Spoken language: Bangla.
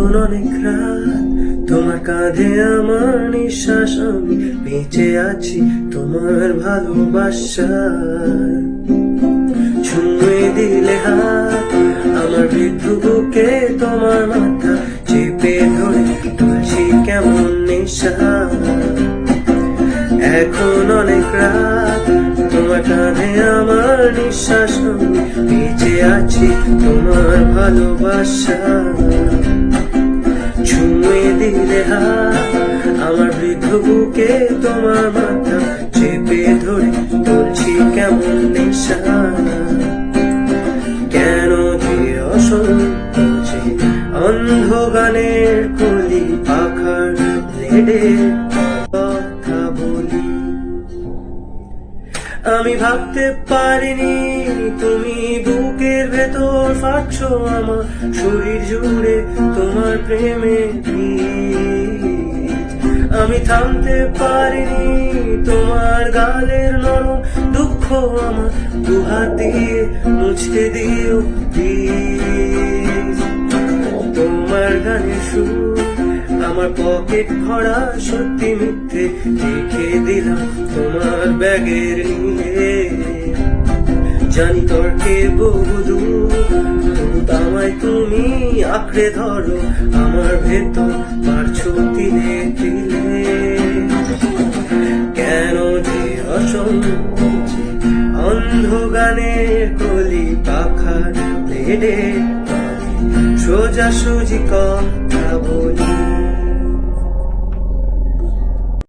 এখন অনেক রাত, তোমার কাঁধে আমার নিঃশ্বাস, আমি বেঁচে আছি তোমার ভালোবাসায়। ছুঁয়ে দিলে হাত আমার বৃদ্ধ বুকে, তোমার মাথা চেপে ধরে তুলছি কেমন নেশা। এখন অনেক রাত, তোমার কাঁধে আমার নিঃশ্বাস, আমি বেঁচে আছি তোমার ভালোবাসা। ছুঁয়ে দিলে হাত আমার বৃদ্ধ বুকে, তোমার মাথা চেপে ধরে তুলছি কেমন নেশা। কেন যে অসংকোচে অন্ধ গানের কলি পাখার লেডে কথা বলি। আমি ভাবতে পারিনি তুমি বুকের ভেতর ফাটছো আমার শরীর জুড়ে তোমার প্রেমে। আমি থামতে পারিনি তোমার গালের নরম দুঃখ, আমার দুহাত দিয়ে মুছতে দিও প্লিজ। তোমার গানের সুর আমার পকেট ভরা সত্যি মিথ্যে লিখে দিলাম তোমার ব্যাগের নিয়ে। জানি তর্কে বহুদূর, আমায় তুমি আঁকড়ে ধরো আমার ভেতর পারছো তিলে তিলে। কেন যে অসংকোচে অন্ধ গানের কলি পাখার লেডে সোজা সুজি কথা বলি।